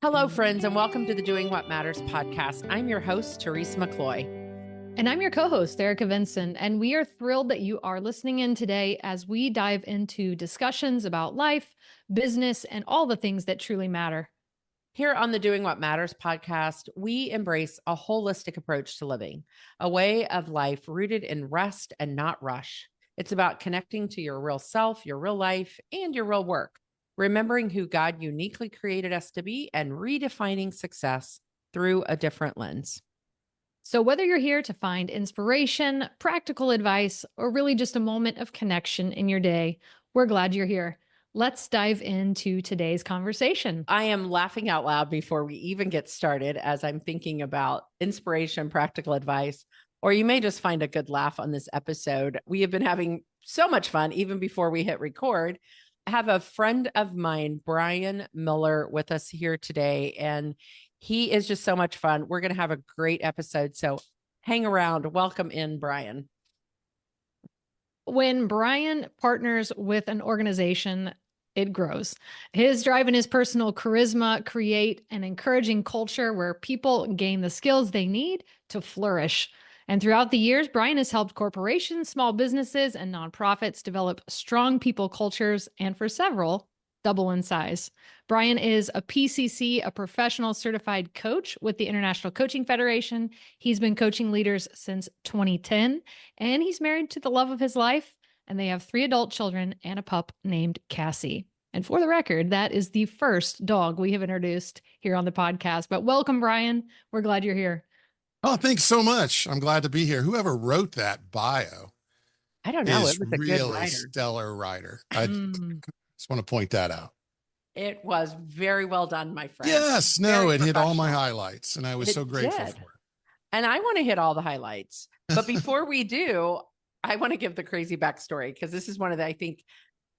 Hello, friends, and welcome to the Doing What Matters podcast. I'm your host, Teresa McCloy. And I'm your co-host, Erica Vinson, and we are thrilled that you are listening in today as we dive into discussions about life, business, and all the things that truly matter. Here on the Doing What Matters podcast, we embrace a holistic approach to living, a way of life rooted in rest and not rush. It's about connecting to your real self, your real life, and your real work, remembering who God uniquely created us to be and redefining success through a different lens. So whether you're here to find inspiration, practical advice, or really just a moment of connection in your day, we're glad you're here. Let's dive into today's conversation. I am laughing out loud before we even get started as I'm thinking about inspiration, practical advice, or you may just find a good laugh on this episode. We have been having so much fun even before we hit record. I have a friend of mine, Brian Miller, with us here today, and he is just so much fun. We're going to have a great episode. So hang around. Welcome in, Brian. When Brian partners with an organization, it grows. His drive and his personal charisma create an encouraging culture where people gain the skills they need to flourish. And throughout the years, Brian has helped corporations, small businesses, and nonprofits develop strong people cultures, and for several, double in size. Brian is a PCC, a professional certified coach with the International Coaching Federation. He's been coaching leaders since 2010, and he's married to the love of his life, and they have 3 adult children and a pup named Cassie. And for the record, that is the first dog we have introduced here on the podcast. But welcome, Brian. We're glad you're here. Oh, thanks so much. I'm glad to be here. Whoever wrote that bio I don't know. is It was a good really writer. stellar writer. I just want to point that out. It was very well done, my friend. Yes, no, Very it hit all my professional. highlights, and I was so grateful did. for it. And I want to hit all the highlights. But before we do, I want to give the crazy backstory because this is one of the, I think,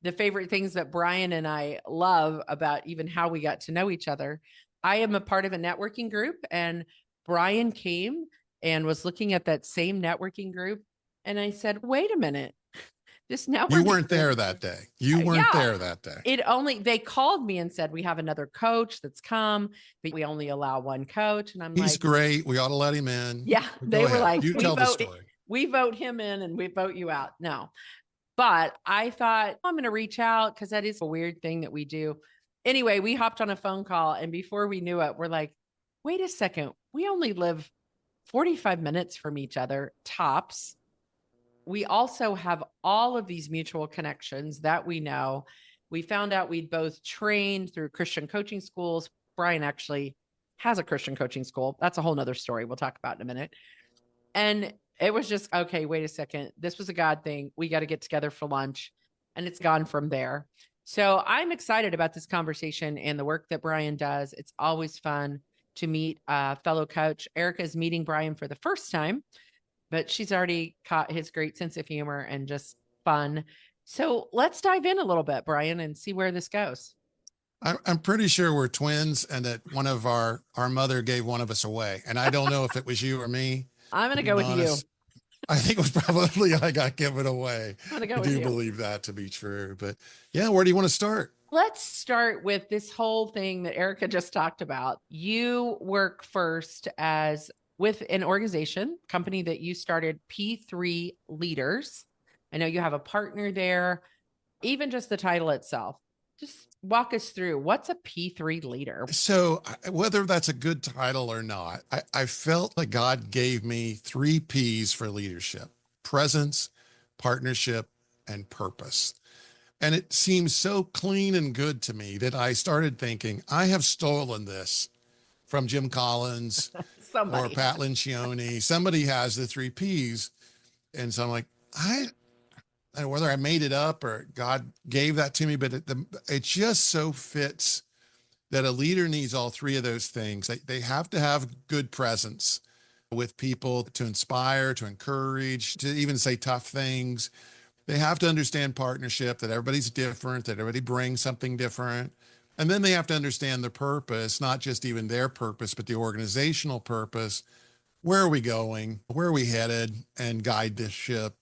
the favorite things that Brian and I love about even how we got to know each other. I am a part of a networking group, and Brian came and was looking at that same networking group. And I said, wait a minute. This networking You weren't there that day. You weren't there that day. They called me and said, we have another coach that's come, but we only allow one coach. And I'm He's like, great. We ought to let him in. yeah, they were like, you tell the story. We vote him in and we vote you out. No, but I thought I'm going to reach out because that is a weird thing that we do. Anyway, we hopped on a phone call, and before we knew it, we're like, wait a second. We only live 45 minutes from each other, tops. We also have all of these mutual connections that we know. We found out we'd both trained through Christian coaching schools. Brian actually has a Christian coaching school. That's a whole nother story we'll talk about in a minute. And it was just, okay, wait a second. This was a God thing. We got to get together for lunch. And it's gone from there. So I'm excited about this conversation and the work that Brian does. It's always fun to meet a fellow coach. Erica is meeting Brian for the first time, but she's already caught his great sense of humor and just fun. So let's dive in a little bit, Brian, and see where this goes. I'm pretty sure we're twins, and that one of our mother gave one of us away. And I don't know if it was you or me. I'm going to go with you. I think it was probably I got given away. I'm going to go I with you. do believe that to be true. But yeah, where do you want to start? Let's start with this whole thing that Erica just talked about. You work first with an organization, company that you started, P3 Leaders. I know you have a partner there. Even just the title itself, just walk us through what's a P3 leader. So whether that's a good title or not, I felt like God gave me 3 P's for leadership: presence, partnership, and purpose. And it seems so clean and good to me that I started thinking, I have stolen this from Jim Collins or Pat Lencioni. Somebody has the 3 P's. And so I'm like, I don't know whether I made it up or God gave that to me, but it just so fits that a leader needs all 3 of those things. They have to have good presence with people to inspire, to encourage, to even say tough things. They have to understand partnership, that everybody's different, that everybody brings something different. And then they have to understand the purpose, not just even their purpose, but the organizational purpose. Where are we going? Where are we headed? And guide this ship.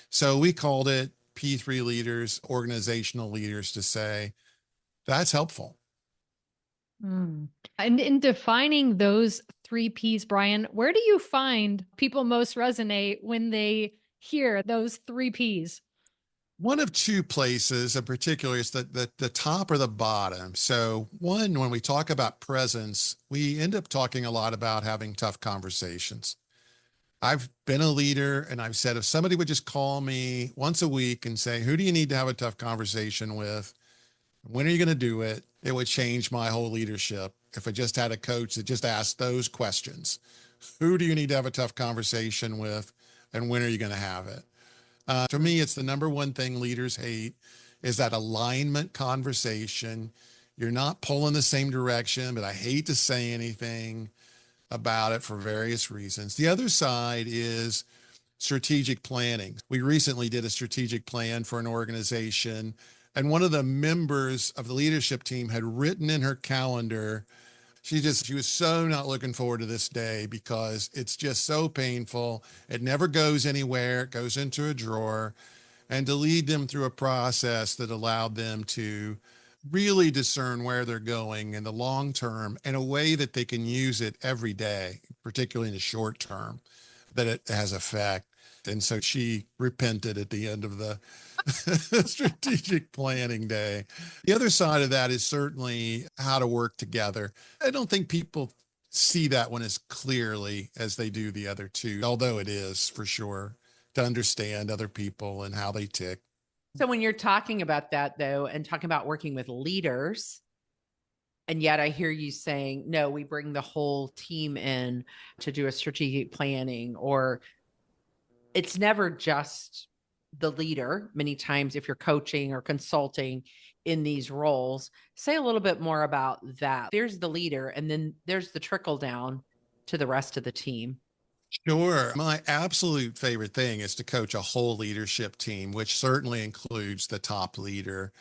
So we called it P3 leaders, organizational leaders, to say that's helpful. And in defining those 3 Ps, Brian, where do you find people most resonate when they hear those 3 Ps? One of two places in particular is the top or the bottom. So one, when we talk about presence, we end up talking a lot about having tough conversations. I've been a leader and I've said, if somebody would just call me once a week and say, who do you need to have a tough conversation with? When are you going to do it? It would change my whole leadership. If I just had a coach that just asked those questions, who do you need to have a tough conversation with? And when are you going to have it? To me, it's the number one thing leaders hate is that alignment conversation. You're not pulling the same direction, but I hate to say anything about it for various reasons. The other side is strategic planning. We recently did a strategic plan for an organization, and one of the members of the leadership team had written in her calendar, she was so not looking forward to this day because it's just so painful. It never goes anywhere. It goes into a drawer. And to lead them through a process that allowed them to really discern where they're going in the long term in a way that they can use it every day, particularly in the short term, that it has effect. And so she repented at the end of the strategic planning day. The other side of that is certainly how to work together. I don't think people see that one as clearly as they do the other two, although it is for sure to understand other people and how they tick. So when you're talking about that though, and talking about working with leaders, and yet I hear you saying, no, we bring the whole team in to do a strategic planning, or it's never just the leader. Many times if you're coaching or consulting in these roles, say a little bit more about that. There's the leader, and then there's the trickle down to the rest of the team. Sure. My absolute favorite thing is to coach a whole leadership team, which certainly includes the top leader.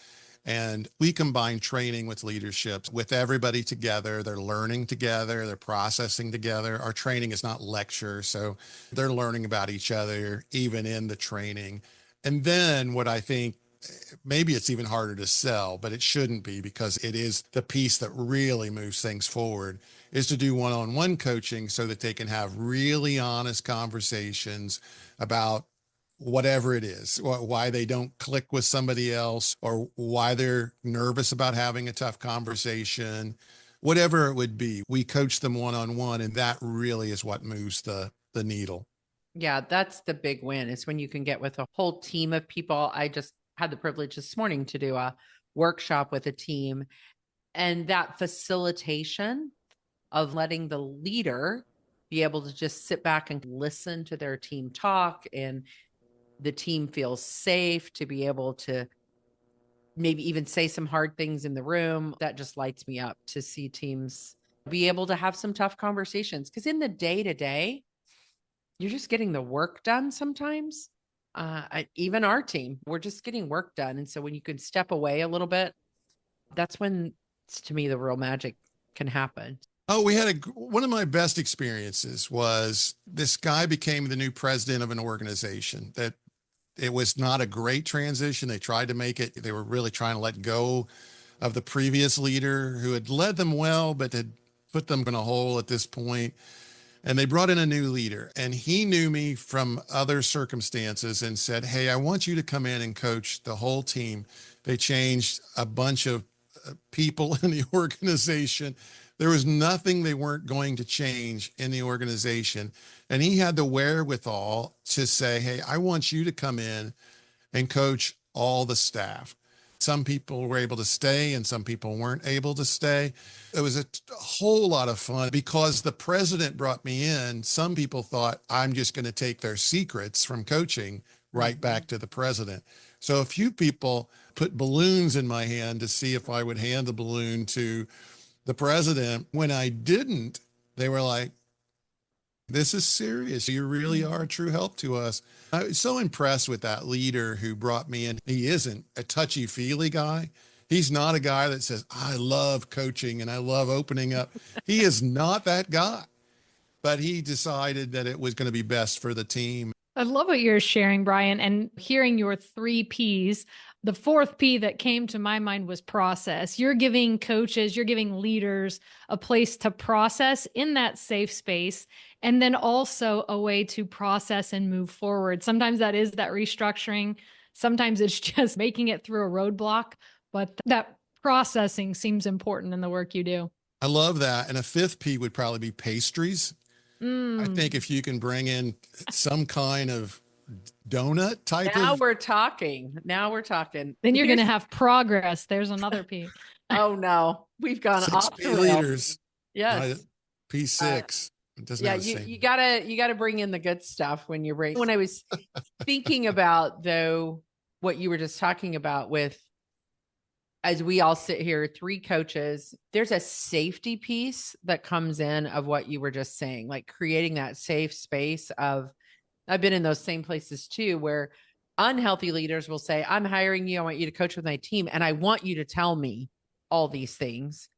And we combine training with leadership with everybody together. They're learning together, they're processing together. Our training is not lecture, so they're learning about each other, even in the training. And then what I think maybe it's even harder to sell, but it shouldn't be because it is the piece that really moves things forward is to do one-on-one coaching so that they can have really honest conversations about whatever it is, why they don't click with somebody else or why they're nervous about having a tough conversation, whatever it would be. We coach them one-on-one, and that really is what moves the needle. Yeah, that's the big win, is when you can get with a whole team of people. I just had the privilege this morning to do a workshop with a team, and that facilitation of letting the leader be able to just sit back and listen to their team talk, and the team feels safe to be able to maybe even say some hard things in the room. That just lights me up to see teams be able to have some tough conversations, because in the day to day, you're just getting the work done sometimes. Even our team, we're just getting work done. And so when you can step away a little bit, that's when, to me, the real magic can happen. Oh, one of my best experiences was this guy became the new president of an organization that it was not a great transition. They tried to make it, they were really trying to let go of the previous leader who had led them well, but had put them in a hole at this point. And they brought in a new leader, and he knew me from other circumstances and said, hey, I want you to come in and coach the whole team. They changed a bunch of people in the organization. There was nothing they weren't going to change in the organization. And he had the wherewithal to say, hey, I want you to come in and coach all the staff. Some people were able to stay and some people weren't able to stay. It was a whole lot of fun because the president brought me in. Some people thought I'm just going to take their secrets from coaching right back to the president. So a few people put balloons in my hand to see if I would hand the balloon to the president. When I didn't, they were like, this is serious. You really are a true help to us. I was so impressed with that leader who brought me in. He isn't a touchy-feely guy. He's not a guy that says, I love coaching and I love opening up. He is not that guy, but he decided that it was going to be best for the team. I love what you're sharing, Brian, and hearing your 3 Ps. The fourth P that came to my mind was process. You're giving coaches, you're giving leaders a place to process in that safe space, and then also a way to process and move forward. Sometimes that is that restructuring. Sometimes it's just making it through a roadblock, but that processing seems important in the work you do. I love that. And a fifth P would probably be pastries. I think if you can bring in some kind of donut type Now of we're talking. Now we're talking. Then you're going to Here's- have progress. There's another P. oh no, we've gone six off P the rails. leaders, Yes. P6. It doesn't Yeah, have the you, same. you gotta bring in the good stuff when you bring. When I was thinking about though what you were just talking about with, as we all sit here, three coaches, there's a safety piece that comes in of what you were just saying, like creating that safe space of, I've been in those same places too, where unhealthy leaders will say, I'm hiring you. I want you to coach with my team. And I want you to tell me all these things.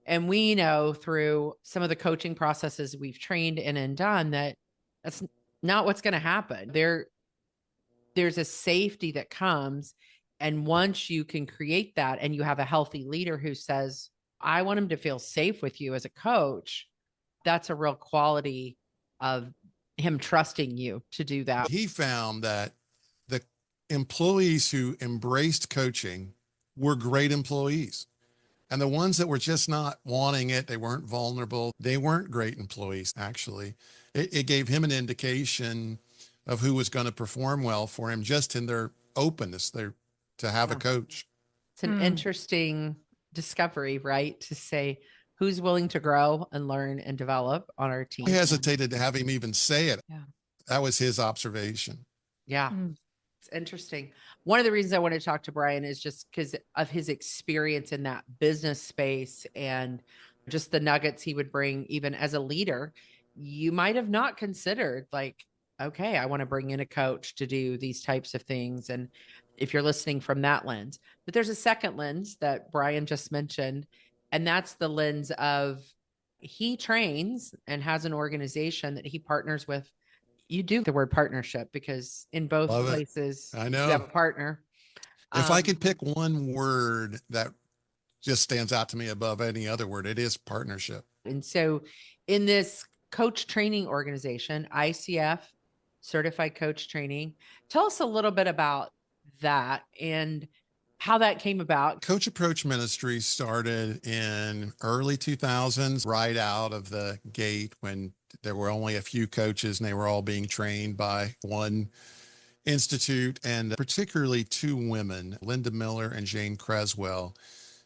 And we know through some of the coaching processes we've trained in and done that that's not what's going to happen. There's a safety that comes. And once you can create that and you have a healthy leader who says, I want him to feel safe with you as a coach, that's a real quality of him trusting you to do that. He found that the employees who embraced coaching were great employees. And the ones that were just not wanting it, they weren't vulnerable, they weren't great employees, actually. It gave him an indication of who was going to perform well for him just in their openness to have a coach. It's an interesting discovery, right? To say who's willing to grow and learn and develop on our team. I hesitated to have him even say it. Yeah. That was his observation. Yeah. It's interesting. One of the reasons I want to talk to Brian is just because of his experience in that business space and just the nuggets he would bring, even as a leader. You might have not considered, like, okay, I want to bring in a coach to do these types of things. And if you're listening from that lens, but there's a second lens that Brian just mentioned, and that's the lens of he trains and has an organization that he partners with. You do the word partnership because in both Love it. places I you know. have a partner. If I could pick one word that just stands out to me above any other word, it is partnership. And so in this coach training organization, ICF, Certified Coach Training, tell us a little bit about that and how that came about. Coach Approach Ministries started in early 2000s, right out of the gate when there were only a few coaches and they were all being trained by one institute, and particularly two women, Linda Miller and Jane Creswell.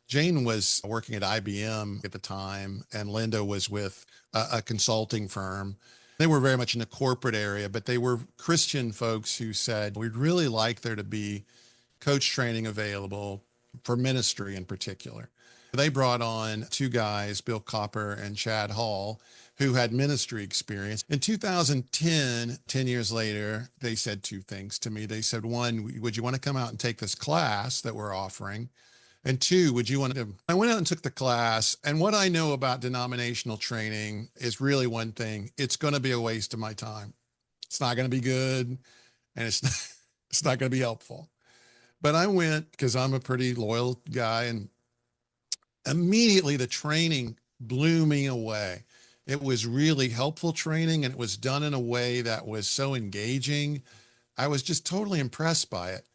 Jane was working at IBM at the time, and Linda was with a consulting firm. They were very much in the corporate area, but they were Christian folks who said, we'd really like there to be coach training available for ministry in particular. They brought on two guys, Bill Copper and Chad Hall, who had ministry experience. In 2010, 10 years later, they said two things to me. They said, one, would you want to come out and take this class that we're offering? And two, would you want to? I went out and took the class. And what I know about denominational training is really one thing. It's going to be a waste of my time. It's not going to be good. And it's not going to be helpful. But I went because I'm a pretty loyal guy, and immediately the training blew me away. It was really helpful training, and it was done in a way that was so engaging. I was just totally impressed by it,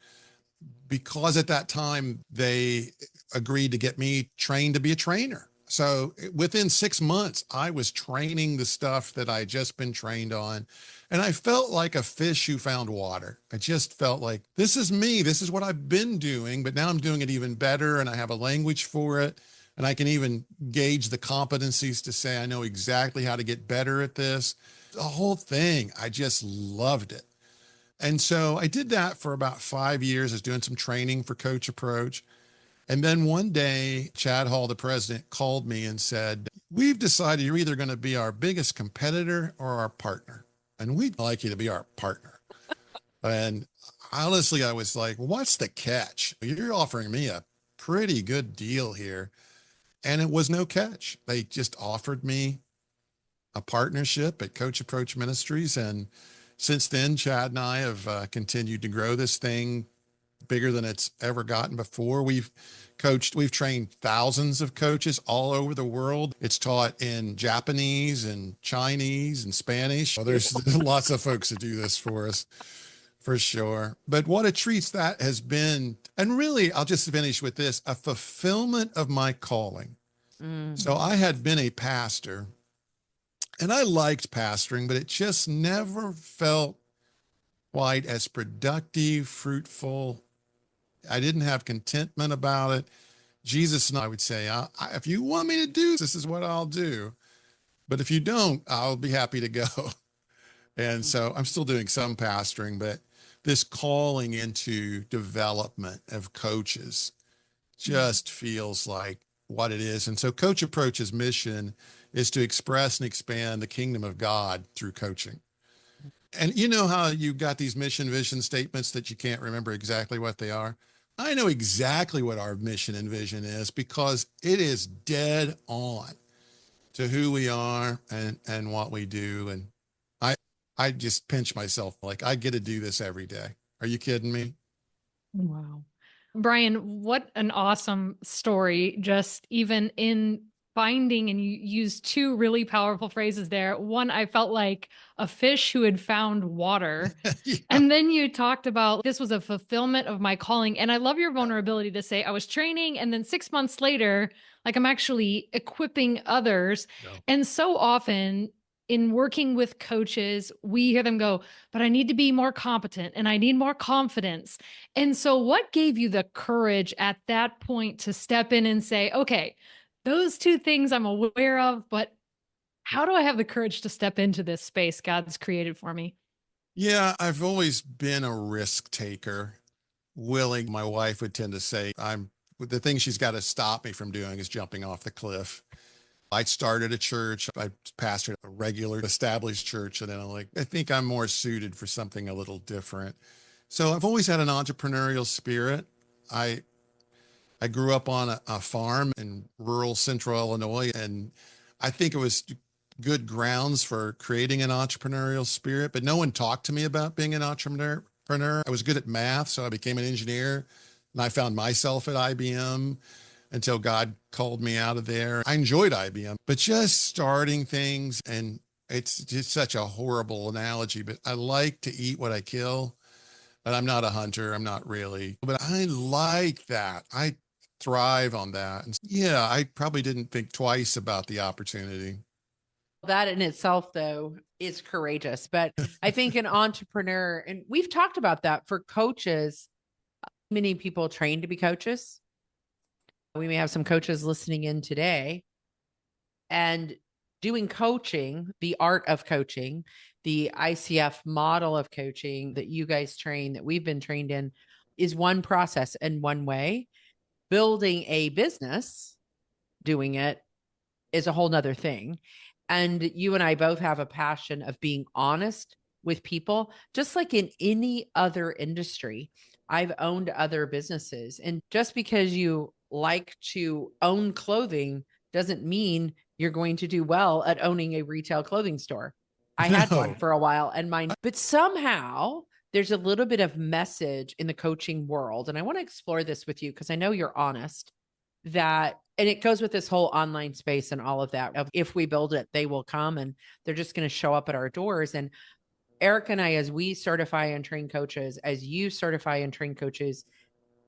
because at that time they agreed to get me trained to be a trainer. So within 6 months, I was training the stuff that I had just been trained on. And I felt like a fish who found water. I just felt like, this is me. This is what I've been doing, but now I'm doing it even better. And I have a language for it. And I can even gauge the competencies to say, I know exactly how to get better at this. The whole thing, I just loved it. And so I did that for about 5 years. I was doing some training for Coach Approach. And then one day, Chad Hall, the president, called me and said, we've decided you're either going to be our biggest competitor or our partner. And we'd like you to be our partner. And honestly, I was like, well, what's the catch? You're offering me a pretty good deal here. And it was no catch. They just offered me a partnership at Coach Approach Ministries. And since then, Chad and I have continued to grow this thing bigger than it's ever gotten before. We've trained thousands of coaches all over the world. It's taught in Japanese and Chinese and Spanish. Well, there's lots of folks that do this for us, for sure. But what a treat that has been. And really, I'll just finish with this, a fulfillment of my calling. So I had been a pastor and I liked pastoring, but it just never felt quite as productive, fruitful. I didn't have contentment about it. Jesus and I would say, if you want me to do this is what I'll do. But if you don't, I'll be happy to go. And so I'm still doing some pastoring, but this calling into development of coaches just feels like what it is. And so Coach Approach's mission is to express and expand the kingdom of God through coaching. And you know how you've got these mission vision statements that you can't remember exactly what they are? I know exactly what our mission and vision is because it is dead on to who we are and what we do. And I just pinch myself like I get to do this every day. Are you kidding me? Wow. Brian, what an awesome story. Just even in finding, and you used two really powerful phrases there. One, I felt like a fish who had found water. Yeah. And then you talked about this was a fulfillment of my calling. And I love your vulnerability to say I was training and then 6 months later, like I'm actually equipping others. No. And so often in working with coaches, we hear them go, but I need to be more competent and I need more confidence. And so what gave you the courage at that point to step in and say, okay, those two things I'm aware of, but how do I have the courage to step into this space God's created for me? Yeah, I've always been a risk taker. My wife would tend to say, the thing she's got to stop me from doing is jumping off the cliff. I started a church. I pastored a regular established church. And then I think I'm more suited for something a little different. So I've always had an entrepreneurial spirit. I grew up on a farm in rural central Illinois, and I think it was good grounds for creating an entrepreneurial spirit, but no one talked to me about being an entrepreneur. I was good at math, so I became an engineer, and I found myself at IBM until God called me out of there. I enjoyed IBM, but just starting things, and it's just such a horrible analogy, but I like to eat what I kill, but I'm not a hunter. I'm not really, but I like that. I thrive on that. And yeah, I probably didn't think twice about the opportunity. That in itself, though, is courageous. But I think an entrepreneur, and we've talked about that for coaches, many people train to be coaches. We may have some coaches listening in today and doing coaching, the art of coaching, the ICF model of coaching that you guys train, that we've been trained in, is one process and one way. Building a business, doing it, is a whole nother thing. And you and I both have a passion of being honest with people, just like in any other industry. I've owned other businesses. And just because you like to own clothing doesn't mean you're going to do well at owning a retail clothing store. I had one for a while and mine, but somehow there's a little bit of message in the coaching world. And I want to explore this with you because I know you're honest that, and it goes with this whole online space and all of that. Of if we build it, they will come and they're just going to show up at our doors. And Eric and I, as we certify and train coaches, as you certify and train coaches,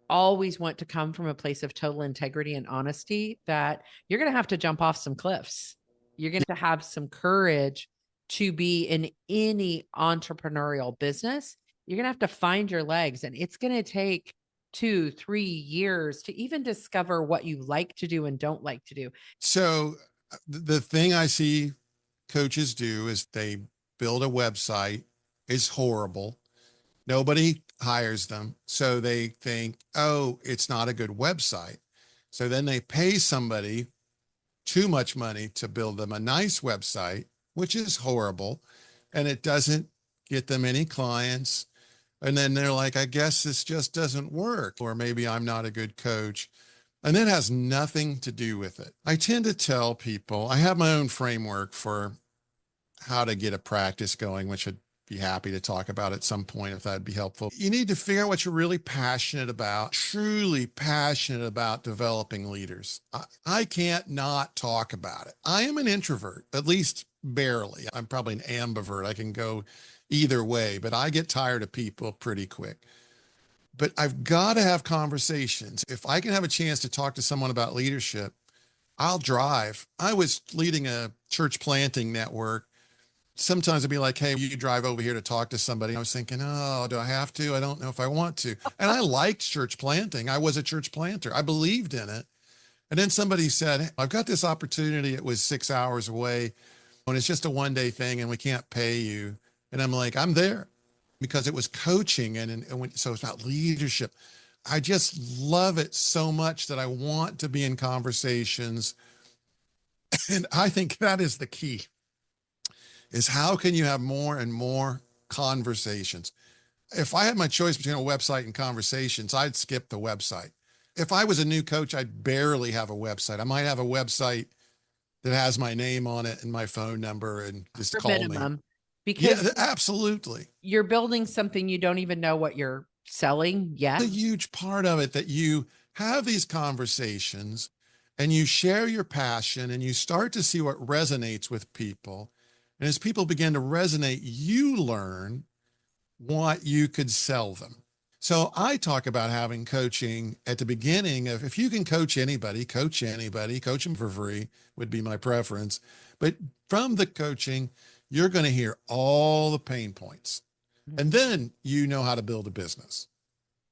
always want to come from a place of total integrity and honesty that you're going to have to jump off some cliffs. You're going to have some courage to be in any entrepreneurial business. You're going to have to find your legs, and it's going to take 2-3 years to even discover what you like to do and don't like to do. So the thing I see coaches do is they build a website. It's horrible. Nobody hires them. So they think, oh, it's not a good website. So then they pay somebody too much money to build them a nice website, which is horrible. And it doesn't get them any clients. And then they're like, I guess this just doesn't work. Or maybe I'm not a good coach. And that has nothing to do with it. I tend to tell people, I have my own framework for how to get a practice going, which be happy to talk about at some point if that'd be helpful. You need to figure out what you're really passionate about, truly passionate about developing leaders. I can't not talk about it. I am an introvert, at least barely. I'm probably an ambivert. I can go either way, but I get tired of people pretty quick. But I've got to have conversations. If I can have a chance to talk to someone about leadership, I'll drive. I was leading a church planting network. Sometimes it'd be like, hey, you drive over here to talk to somebody. I was thinking, oh, do I have to? I don't know if I want to. And I liked church planting. I was a church planter. I believed in it. And then somebody said, I've got this opportunity. It was 6 hours away and it's just a 1-day thing and we can't pay you. And I'm like, I'm there because it was coaching so it's about leadership. I just love it so much that I want to be in conversations. And I think that is the key, is how can you have more and more conversations? If I had my choice between a website and conversations, I'd skip the website. If I was a new coach, I'd barely have a website. I might have a website that has my name on it and my phone number and just call minimum, me. because Yeah, absolutely. you're building something you don't even know what you're selling yet. A huge part of it that you have these conversations and you share your passion and you start to see what resonates with people. And as people begin to resonate, you learn what you could sell them. So I talk about having coaching at the beginning of, if you can coach anybody, coach them for free would be my preference. But from the coaching, you're going to hear all the pain points. And then you know how to build a business.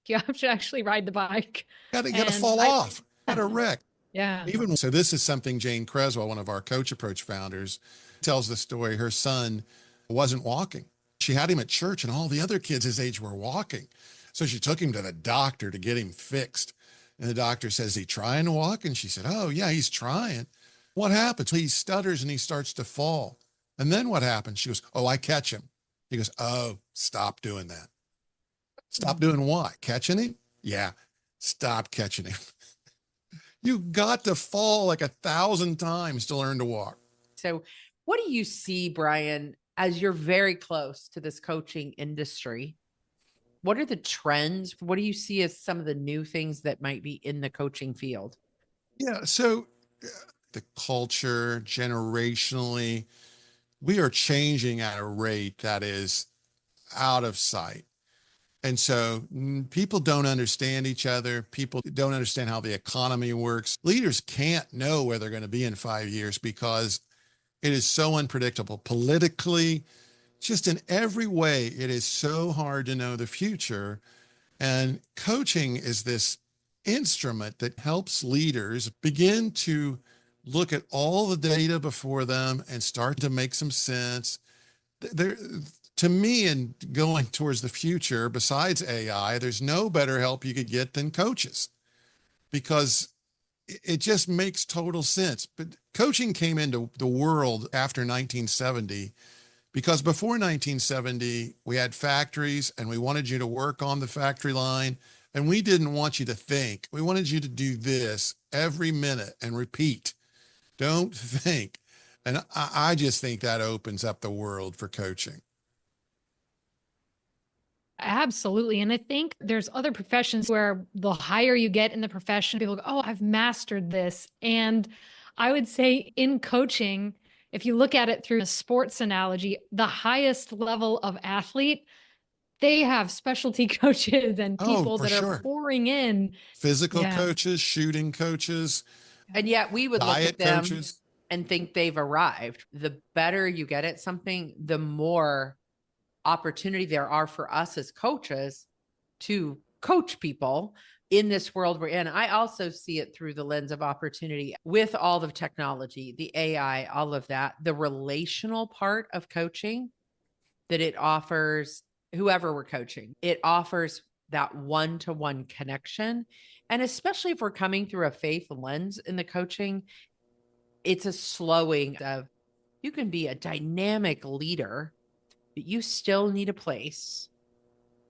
You have to actually ride the bike. You got to fall off, got to wreck. Yeah. Even so, this is something Jane Creswell, one of our Coach Approach founders, tells the story. Her son wasn't walking. She had him at church and all the other kids his age were walking. So she took him to the doctor to get him fixed. And the doctor says, is he trying to walk? And she said, oh yeah, he's trying. What happens? He stutters and he starts to fall. And then what happens? She goes, oh, I catch him. He goes, oh, stop doing that. Stop doing what? Catching him? Yeah. Stop catching him. You got to fall like 1,000 times to learn to walk. So what do you see, Brian, as you're very close to this coaching industry? What are the trends? What do you see as some of the new things that might be in the coaching field? Yeah. So the culture generationally, we are changing at a rate that is out of sight. And so people don't understand each other. People don't understand how the economy works. Leaders can't know where they're going to be in 5 years because it is so unpredictable politically, just in every way. It is so hard to know the future. And coaching is this instrument that helps leaders begin to look at all the data before them and start to make some sense. To me, in going towards the future, besides AI, there's no better help you could get than coaches, because it just makes total sense. But coaching came into the world after 1970, because before 1970, we had factories and we wanted you to work on the factory line. And we didn't want you to think. We wanted you to do this every minute and repeat. Don't think. And I just think that opens up the world for coaching. Absolutely. And I think there's other professions where the higher you get in the profession, people go, oh, I've mastered this. And I would say in coaching, if you look at it through a sports analogy, the highest level of athlete, they have specialty coaches and people that are pouring in. Physical coaches, shooting coaches. And yet we would look at them coaches and think they've arrived. The better you get at something, the more opportunity there are for us as coaches to coach people in this world we're in. I also see it through the lens of opportunity with all the technology, the AI, all of that, the relational part of coaching that it offers whoever we're coaching. It offers that one-to-one connection. And especially if we're coming through a faith lens in the coaching, it's a slowing of, you can be a dynamic leader, but you still need a place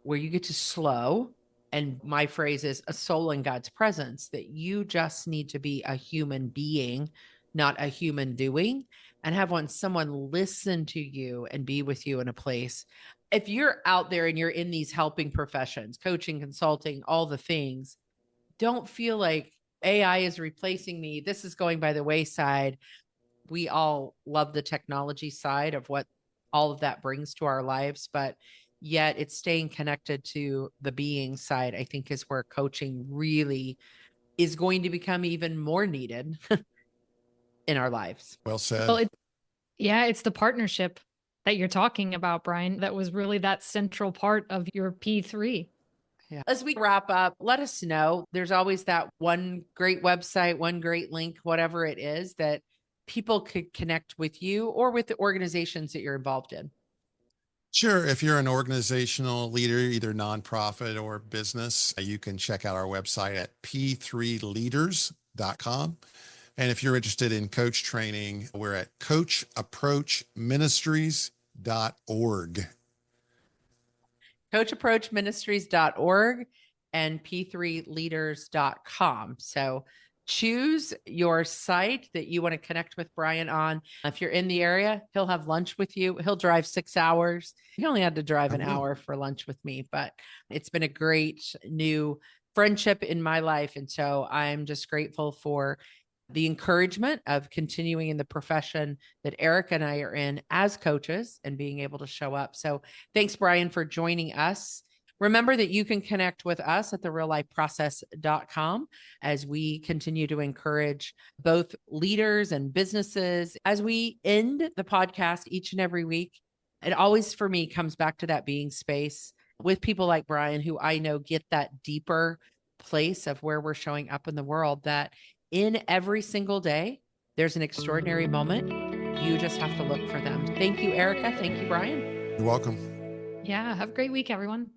where you get to slow. And my phrase is a soul in God's presence, that you just need to be a human being not a human doing, and have someone listen to you and be with you in a place. If you're out there and you're in these helping professions, coaching, consulting, all the things, don't feel like AI is replacing me. This is going by the wayside. We all love the technology side of what all of that brings to our lives, but yet it's staying connected to the being side, I think, is where coaching really is going to become even more needed in our lives. Well said. Well, it's the partnership that you're talking about, Brian. That was really that central part of your P3. Yeah. As we wrap up, let us know. There's always that one great website, one great link, whatever it is that people could connect with you or with the organizations that you're involved in. Sure. If you're an organizational leader, either nonprofit or business, you can check out our website at p3leaders.com. And if you're interested in coach training, we're at coachapproachministries.org. coachapproachministries.org and p3leaders.com. So choose your site that you want to connect with Brian on. If you're in the area, he'll have lunch with you. He'll drive 6 hours. He only had to drive an hour for lunch with me, but it's been a great new friendship in my life. And so I'm just grateful for the encouragement of continuing in the profession that Eric and I are in as coaches and being able to show up. So thanks, Brian, for joining us. Remember that you can connect with us at thereallifeprocess.com as we continue to encourage both leaders and businesses. As we end the podcast each and every week, it always for me comes back to that being space with people like Brian, who I know get that deeper place of where we're showing up in the world, that in every single day, there's an extraordinary moment. You just have to look for them. Thank you, Erica. Thank you, Brian. You're welcome. Yeah. Have a great week, everyone.